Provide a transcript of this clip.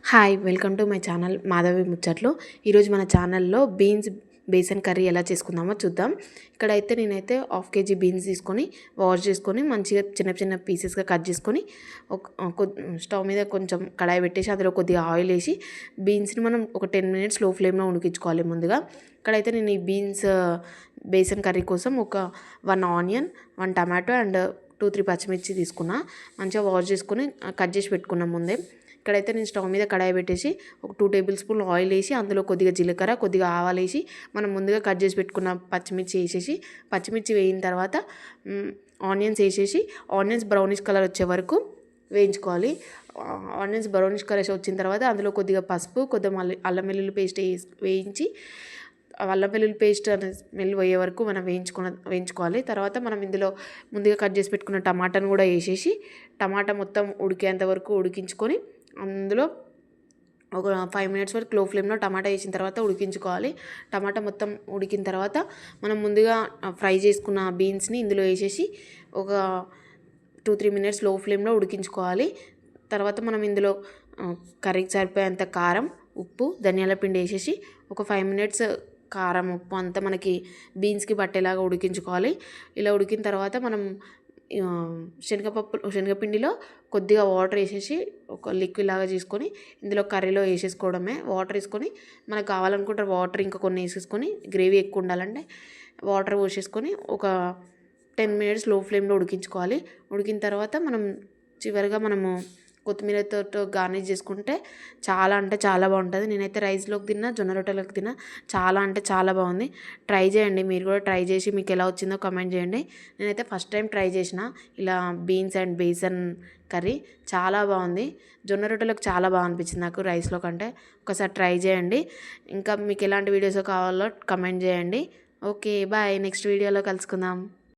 Hi welcome to my channel Madhavi ముచ్చట్లు. ఈరోజు మన ఛానల్లో బీన్స్ బేసన్ కర్రీ ఎలా చేసుకుందామో చూద్దాం. ఇక్కడైతే నేనైతే 1/2 kg బీన్స్ తీసుకొని వాష్ చేసుకొని మంచిగా చిన్న చిన్న పీసెస్గా కట్ చేసుకొని స్టవ్ మీద కొంచెం కడాయి పెట్టేసి అందులో కొద్దిగా ఆయిల్ వేసి బీన్స్ని మనం ఒక 10 minutes లో ఫ్లేమ్లో ఉడికించుకోవాలి. ముందుగా ఇక్కడైతే నేను ఈ బీన్స్ బేసన్ కర్రీ కోసం ఒక 1 ఆనియన్ 1 టమాటో అండ్ 2-3 పచ్చిమిర్చి తీసుకున్నా. మంచిగా వాష్ చేసుకొని కట్ చేసి పెట్టుకున్నాం ముందే. ఇక్కడైతే నేను స్టవ్ మీద కడాయి పెట్టేసి ఒక 2 tablespoon ఆయిల్ వేసి అందులో కొద్దిగా జీలకర్ర కొద్దిగా ఆవాలు వేసి మనం ముందుగా కట్ చేసి పెట్టుకున్న పచ్చిమిర్చి వేసేసి పచ్చిమిర్చి వేయిన తర్వాత ఆనియన్స్ వేసేసి ఆనియన్స్ బ్రౌనిష్ కలర్ వచ్చే వరకు వేయించుకోవాలి. ఆనియన్స్ బ్రౌనిష్ కలర్ వచ్చిన తర్వాత అందులో కొద్దిగా పసుపు కొద్దిగా అల్లం వెల్లుల్లి పేస్ట్ వేయించి అల్లం వెల్లుల్లి పేస్ట్ అనే స్మెల్ పోయే వరకు మనం వేయించుకోవాలి. తర్వాత మనం ఇందులో ముందుగా కట్ చేసి పెట్టుకున్న టమాటాను కూడా వేసేసి టమాటా మొత్తం ఉడికేంత వరకు ఉడికించుకొని అందులో ఒక 5 minutes వరకు లో ఫ్లేమ్లో టమాటా వేసిన తర్వాత ఉడికించుకోవాలి. టమాటా మొత్తం ఉడికిన తర్వాత మనం ముందుగా ఫ్రై చేసుకున్న బీన్స్ని ఇందులో వేసేసి ఒక 2-3 minutes లో ఫ్లేమ్లో ఉడికించుకోవాలి. తర్వాత మనం ఇందులో కర్రీకి సరిపోయేంత కారం ఉప్పు ధనియాల పిండి వేసేసి ఒక 5 minutes కారం ఉప్పు అంతా మనకి బీన్స్కి పట్టేలాగా ఉడికించుకోవాలి. ఇలా ఉడికిన తర్వాత మనం శనగపిండిలో కొద్దిగా వాటర్ వేసేసి ఒక లిక్విడ్ లాగా చేసుకొని ఇందులో కర్రీలో వేసేసుకోవడమే. వాటర్ వేసుకొని మనకు కావాలనుకుంటే వాటర్ ఇంకా కొన్ని వేసేసుకొని గ్రేవీ ఎక్కువ ఉండాలంటే వాటర్ పోసేసుకొని ఒక 10 minutes లో ఫ్లేమ్లో ఉడికించుకోవాలి. ఉడికిన తర్వాత చివరిగా మనము కొత్తిమీరతో గార్నిష్ చేసుకుంటే చాలా అంటే చాలా బాగుంటుంది. నేనైతే రైస్లోకి తిన్నా జొన్న రొట్టెలకు తిన్నా చాలా అంటే చాలా బాగుంది. ట్రై చేయండి, మీరు కూడా ట్రై చేసి మీకు ఎలా వచ్చిందో కామెంట్ చేయండి. నేనైతే ఫస్ట్ టైం ట్రై చేసిన ఇలా బీన్స్ అండ్ బేసన్ కర్రీ చాలా బాగుంది. జొన్న రొట్టెలకు చాలా బాగా అనిపించింది నాకు రైస్లో కంటే. ఒకసారి ట్రై చేయండి. ఇంకా మీకు ఎలాంటి వీడియోస్ కావాలో కామెంట్ చేయండి. ఓకే బాయ్, నెక్స్ట్ వీడియోలో కలుసుకుందాం.